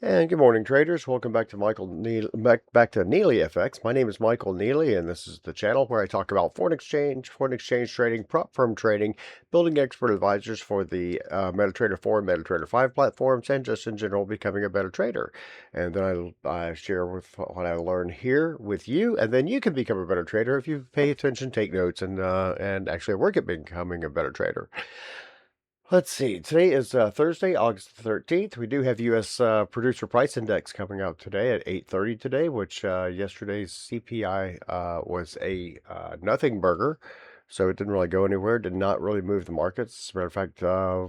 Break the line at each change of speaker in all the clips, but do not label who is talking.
And good morning, traders. Welcome back to Michael Neely, back to NeelyFX. My name is Michael Neely, and this is the channel where I talk about foreign exchange trading, prop firm trading, building expert advisors for the MetaTrader 4 and MetaTrader 5 platforms, and just in general becoming a better trader. And then I share with what I learn here with you, and then you can become a better trader if you pay attention, take notes, and actually work at becoming a better trader. Let's see. Today is Thursday, August 13th. We do have U.S. Producer Price Index coming out today at 8:30 today, which yesterday's CPI was a nothing burger. So it didn't really go anywhere, did not really move the markets. As a matter of fact,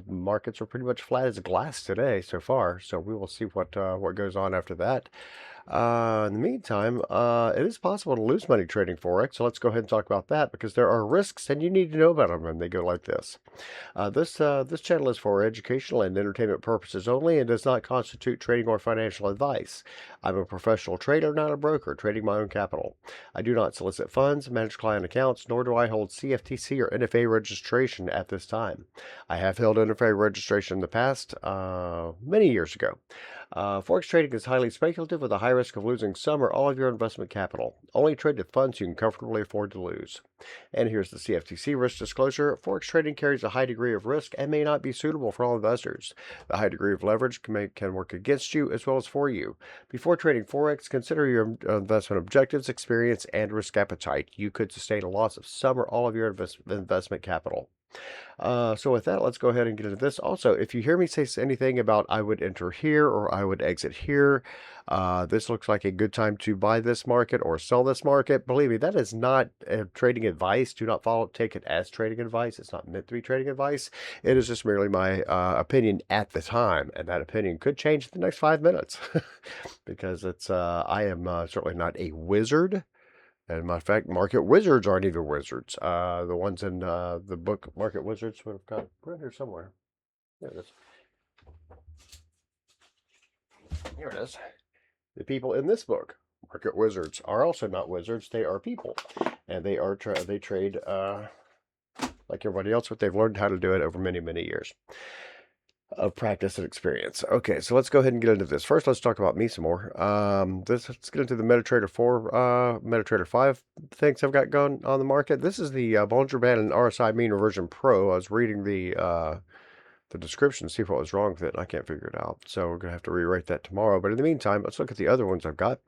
markets are pretty much flat as glass today so far. So we will see what goes on after that. In the meantime, it is possible to lose money trading Forex. So let's go ahead and talk about that because there are risks and you need to know about them when they go like this. This channel is for educational and entertainment purposes only and does not constitute trading or financial advice. I'm a professional trader, not a broker, trading my own capital. I do not solicit funds, manage client accounts, nor do I hold CFTC or NFA registration at this time. I have held NFA registration in the past, many years ago. Forex trading is highly speculative with a high risk of losing some or all of your investment capital. Only trade with funds you can comfortably afford to lose. And here's the CFTC risk disclosure. Forex trading carries a high degree of risk and may not be suitable for all investors. The high degree of leverage can work against you as well as for you. Before trading Forex, consider your investment objectives, experience, and risk appetite. You could sustain a loss of some or all of your investment capital. So with that, let's go ahead and get into this. Also, if you hear me say anything about I would enter here or I would exit here, this looks like a good time to buy this market or sell this market. Believe me, that is not trading advice. Do not take it as trading advice. It's not meant to be trading advice. It is just merely my opinion at the time, and that opinion could change in the next 5 minutes because I am certainly not a wizard. And matter of fact, market wizards aren't even wizards. The ones in the book Market Wizards would have got right here somewhere. There it is. Here it is. The people in this book, Market Wizards, are also not wizards. They are people, and they trade like everybody else, but they've learned how to do it over many, many years of practice and experience. Okay, so let's go ahead and get into this. First, let's talk about me some more. Let's get into the MetaTrader 4, MetaTrader 5 things I've got going on the market. This is the Bollinger Band and RSI Mean Reversion Pro. I was reading the description to see what was wrong with it. I can't figure it out, so we're gonna have to rewrite that tomorrow. But in the meantime, let's look at the other ones I've got.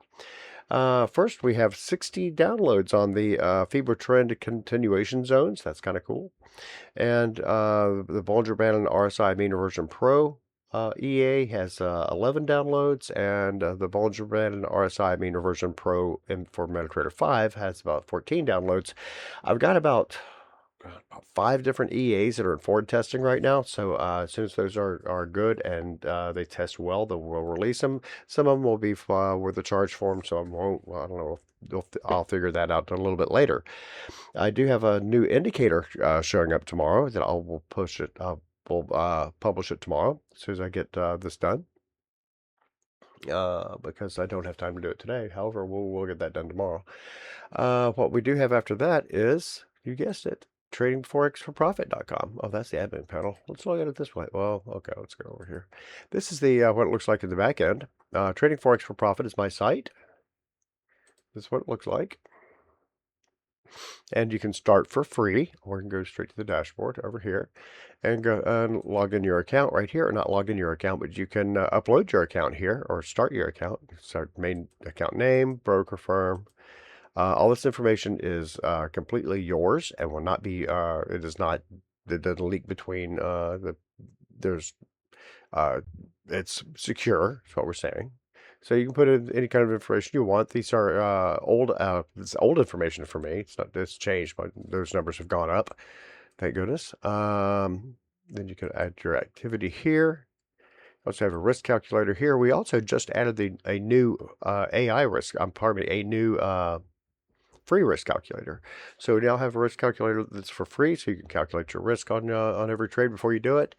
First, we have 60 downloads on the FIBO trend continuation zones. That's kind of cool. And the Bollinger Band and RSI Mean Reversion Pro EA has 11 downloads, and the Bollinger Band and RSI Mean Reversion Pro for MetaTrader 5 has about 14 downloads. I've got about 5 different EAs that are in forward testing right now. So as soon as those are good and they test well, then we'll release them. Some of them will be with the charge form, so I won't. Well, I don't know. I'll figure that out a little bit later. I do have a new indicator showing up tomorrow that will push it. We'll publish it tomorrow as soon as I get this done. Because I don't have time to do it today. However, we'll get that done tomorrow. What we do have after that is, you guessed it, tradingforexforprofit.com. Oh, that's the admin panel. Let's look at it this way. Well, okay, let's go over here. This is the what it looks like in the back end. Trading Forex for Profit is my site. This is what it looks like. And you can start for free, or you can go straight to the dashboard over here and go and log in your account right here. Or not log in your account, but you can upload your account here or start your account. Start main account name, broker firm. All this information is completely yours and will not be, it doesn't leak between it's secure, is what we're saying. So you can put in any kind of information you want. These are it's old information for me. It's changed, but those numbers have gone up. Thank goodness. Then you can add your activity here. Also have a risk calculator here. We also just added a new AI risk. A new free risk calculator. So we now have a risk calculator that's for free, so you can calculate your risk on every trade before you do it.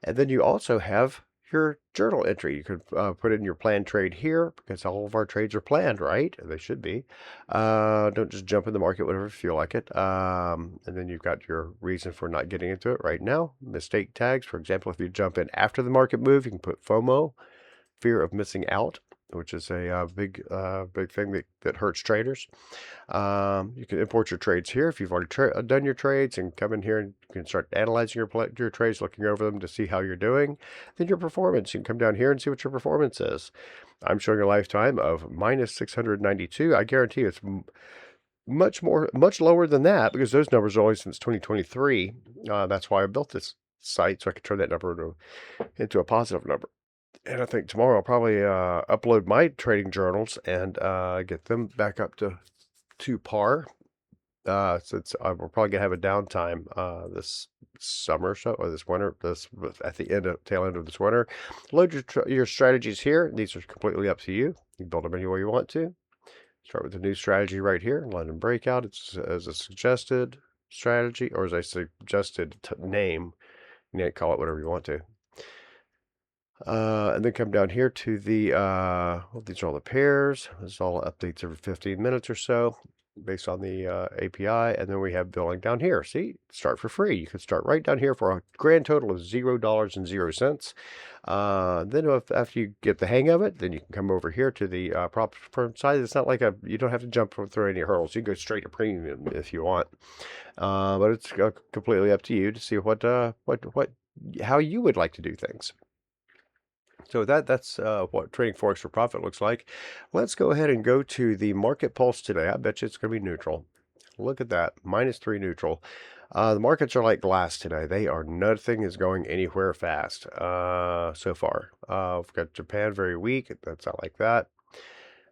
And then you also have your journal entry. You could put in your planned trade here because all of our trades are planned, right? They should be. Don't just jump in the market whenever you feel like it. And then you've got your reason for not getting into it right now. Mistake tags, for example, if you jump in after the market move, you can put FOMO. fear of missing out, which is a big thing that hurts traders. You can import your trades here if you've already done your trades, and come in here and you can start analyzing your trades, looking over them to see how you're doing. Then your performance, you can come down here and see what your performance is. I'm showing a lifetime of minus 692. I guarantee it's much lower than that, because those numbers are only since 2023. That's why I built this site, so I could turn that number into a positive number. And I think tomorrow I'll probably upload my trading journals and get them back up to par. Since we're probably gonna have a downtime this summer, or this winter, at the tail end of this winter. Load your strategies here. These are completely up to you. You can build them any way you want to. Start with the new strategy right here, London breakout. It's as a suggested strategy, or as a suggested name. You can call it whatever you want to. And then come down here to the, well, these are all the pairs. This is all updates every 15 minutes or so based on the API. And then we have billing down here. See, start for free. You can start right down here for a grand total of $0.00. Then after you get the hang of it, then you can come over here to the prop firm side. It's not like you don't have to jump through any hurdles. You can go straight to premium if you want. But it's completely up to you to see how you would like to do things. So that's what trading Forex for profit looks like. Let's go ahead and go to the market pulse today. I bet you it's going to be neutral. Look at that, -3 neutral. The markets are like glass today. Nothing is going anywhere fast so far. We've got Japan very weak. That's not like that.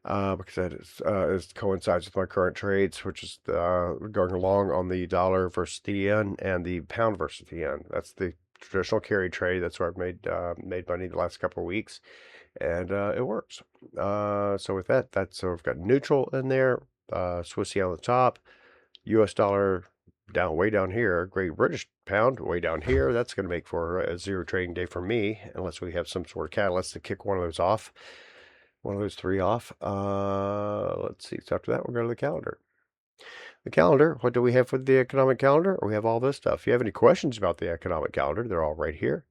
Because that is coincides with my current trades, which is going along on the dollar versus the yen and the pound versus the yen. That's the traditional carry trade. That's where I've made money the last couple of weeks, and it works. So with that, so we've got neutral in there, Swissy on the top, U.S. dollar way down here, Great British pound way down here. That's going to make for a zero trading day for me, unless we have some sort of catalyst to kick one of those off, one of those three off. Let's see. So after that, we'll go to the calendar. The calendar, what do we have for the economic calendar? We have all this stuff. If you have any questions about the economic calendar, they're all right here.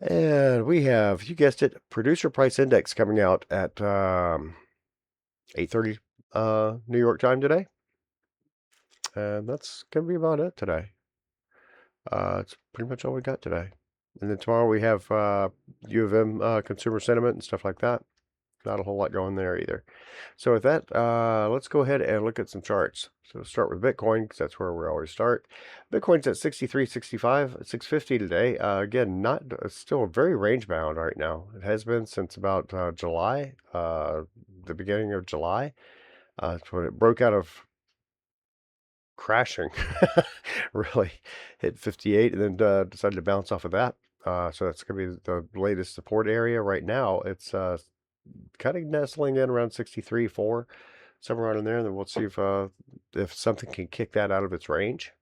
And we have, you guessed it, producer price index coming out at 8:30 New York time today. And that's going to be about it today. It's pretty much all we got today. And then tomorrow we have U of M consumer sentiment and stuff like that. Not a whole lot going there either. So with that, let's go ahead and look at some charts. So start with Bitcoin, because that's where we always start. Bitcoin's at 63.65, 650 today. Again, still very range bound right now. It has been since about July, the beginning of July. It's when it broke out of crashing, really hit 58, and then decided to bounce off of that. So that's going to be the latest support area right now. It's kind of nestling in around 63.4, somewhere around in there. And then we'll see if something can kick that out of its range.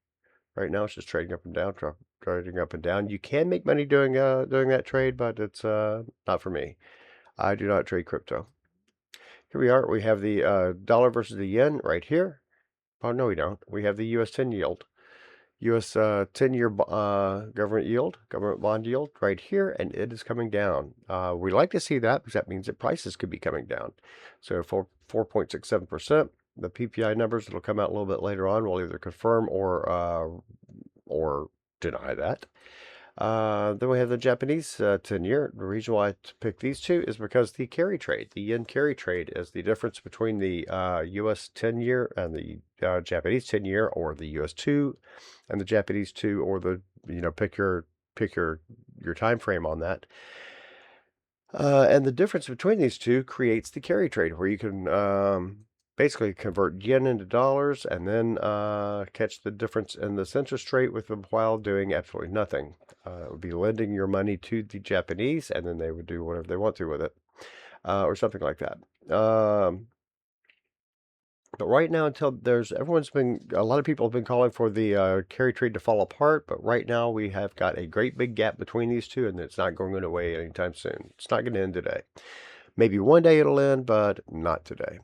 Right now, it's just trading up and down, trading up and down. You can make money doing that trade, but it's not for me. I do not trade crypto. Here we are. We have the dollar versus the yen right here. Oh, no, we don't. We have the U.S. 10 yield. U.S. 10-year government bond yield right here, and it is coming down. We like to see that because that means that prices could be coming down. So 4.67%. The PPI numbers that'll come out a little bit later on will either confirm or deny that. Then we have the Japanese 10-year. The reason why I picked these two is because the carry trade, the yen carry trade, is the difference between the U.S. 10-year and the Japanese 10-year, or the U.S. 2 and the Japanese 2, or the, pick your time frame on that. And the difference between these two creates the carry trade, where you can basically convert yen into dollars and then catch the difference in this interest rate while doing absolutely nothing. It would be lending your money to the Japanese, and then they would do whatever they want to with it, or something like that. But right now, a lot of people have been calling for the carry trade to fall apart, but right now we have got a great big gap between these two, and it's not going away anytime soon. It's not going to end today. Maybe one day it'll end, but not today.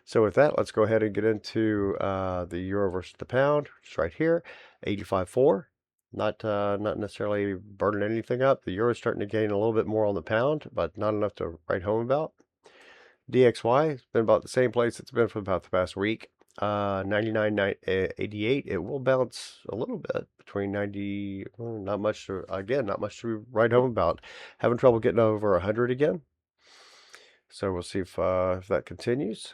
So with that, let's go ahead and get into the euro versus the pound. It's right here, 85.4. Not necessarily burning anything up. The euro is starting to gain a little bit more on the pound, but not enough to write home about. DXY has been about the same place it's been for about the past week. 99.88. It will bounce a little bit between 90. Not much to, again, not much to write home about. Having trouble getting over 100 again. So we'll see if that continues.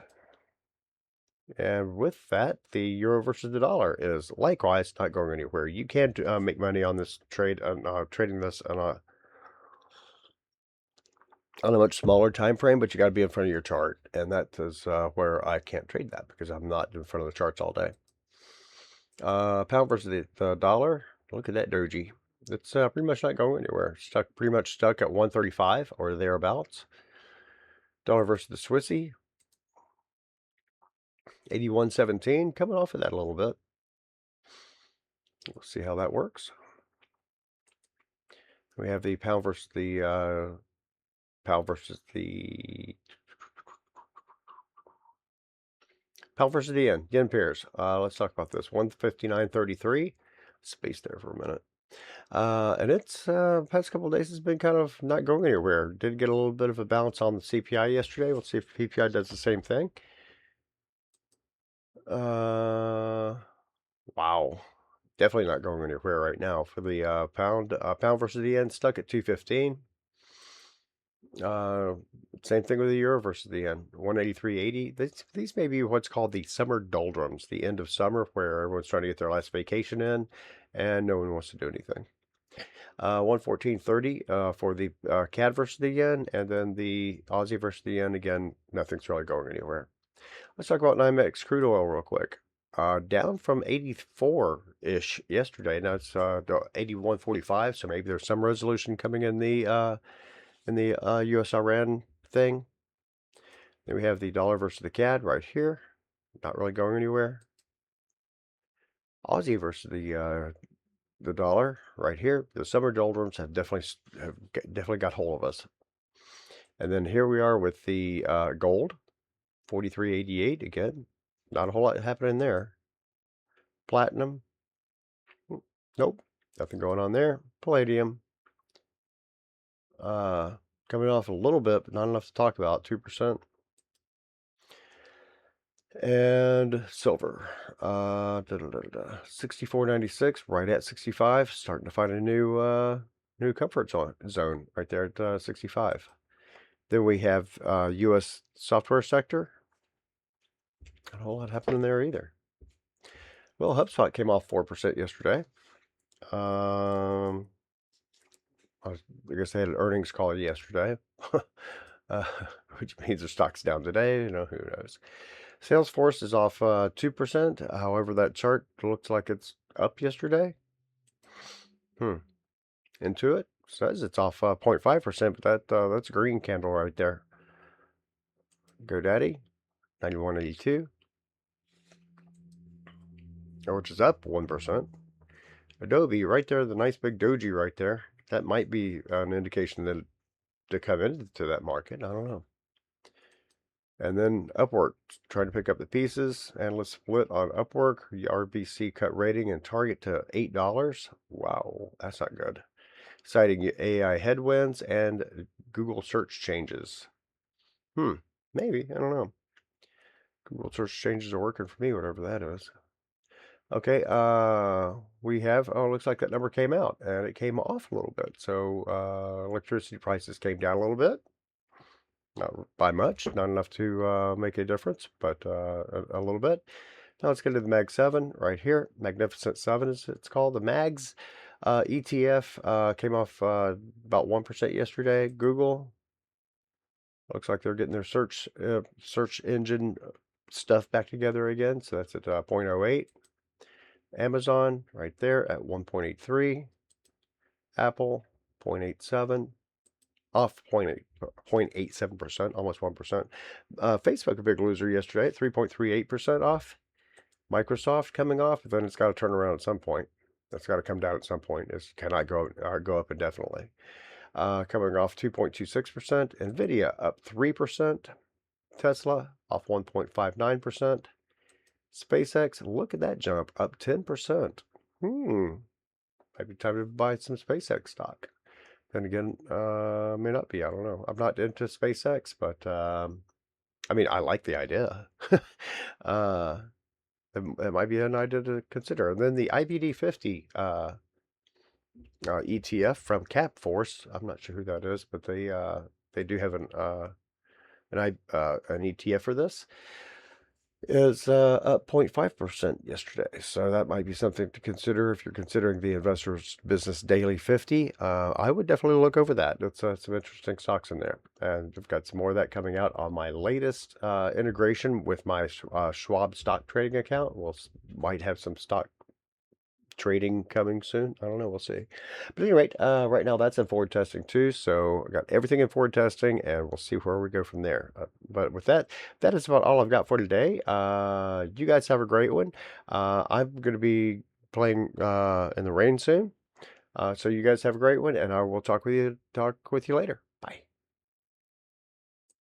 And with that, the euro versus the dollar is likewise not going anywhere. You can make money on this trade, trading this on a much smaller time frame, but you got to be in front of your chart, and that is where I can't trade that because I'm not in front of the charts all day. Pound versus the dollar. Look at that doji. It's pretty much not going anywhere. Pretty much stuck at 135 or thereabouts. Dollar versus the Swissy. 81.17, coming off of that a little bit. We'll see how that works. We have the pound versus the pound versus the yen pairs. Let's talk about this. 159.33. Space there for a minute. And it's past couple of days has been kind of not going anywhere. Did get a little bit of a bounce on the CPI yesterday. We'll see if PPI does the same thing. Wow. Definitely not going anywhere right now for the pound. Pound versus the yen stuck at 215. Same thing with the euro versus the yen. 183.80. These may be what's called the summer doldrums, the end of summer where everyone's trying to get their last vacation in and no one wants to do anything. 114.30 for the CAD versus the yen, and then the Aussie versus the yen. Again, nothing's really going anywhere. Let's talk about NYMEX crude oil real quick. Down from 84-ish yesterday. Now it's 81.45, so maybe there's some resolution coming in the US-Iran thing. Then we have the dollar versus the CAD right here. Not really going anywhere. Aussie versus the dollar right here. The summer doldrums have definitely got hold of us. And then here we are with the gold, 43.88 again. Not a whole lot happening there. Platinum, nope, nothing going on there. Palladium, coming off a little bit, but not enough to talk about. 2%. And silver, 64.96, right at 65. Starting to find a new comfort zone right there at 65. Then we have U.S. software sector. Not a whole lot happening there either. Well, HubSpot came off 4% yesterday. I guess they had an earnings call yesterday, which means the stock's down today. You know, who knows? Salesforce is off 2%. However, that chart looks like it's up yesterday. Intuit says it's off 0.5%, but that's a green candle right there. GoDaddy, 91.82, which is up 1%. Adobe, right there, the nice big doji right there. That might be an indication that to come into that market. I don't know. And then Upwork, trying to pick up the pieces. Analyst split on Upwork. The RBC cut rating and target to $8. Wow, that's not good. Citing AI headwinds and Google search changes. Maybe, I don't know. Google search changes are working for me, whatever that is. Okay, we have, looks like that number came out, and it came off a little bit. So electricity prices came down a little bit. Not by much, not enough to make a difference, but a little bit. Now let's get to the Mag 7 right here. Magnificent 7 is it's called. The Mags ETF came off about 1% yesterday. Google, looks like they're getting their search engine stuff back together again. So that's at 0.08. Amazon right there at 1.83. Apple 0.87. Off 0.87%, almost 1%. Facebook, a big loser yesterday, 3.38% off. Microsoft coming off, but then it's got to turn around at some point. That's got to come down at some point. It cannot go up indefinitely. Coming off 2.26%. Nvidia up 3%. Tesla off 1.59%. SpaceX, look at that jump, up 10%. Might be time to buy some SpaceX stock. Then again, may not be. I don't know. I'm not into SpaceX, but I mean, I like the idea. uh, it might be an idea to consider. And then the IBD50 ETF from CapForce. I'm not sure who that is, but they do have an ETF for this. Is up 0.5% yesterday. So that might be something to consider if you're considering the Investors Business Daily 50. I would definitely look over that. It's some interesting stocks in there. And I've got some more of that coming out on my latest integration with my Schwab stock trading account. Might have some stock trading coming soon. I don't know. We'll see. But at any rate, right now that's in forward testing too. So I got everything in forward testing, and we'll see where we go from there. But with that, that is about all I've got for today. You guys have a great one. I'm going to be playing in the rain soon. So you guys have a great one, and I will talk with you later.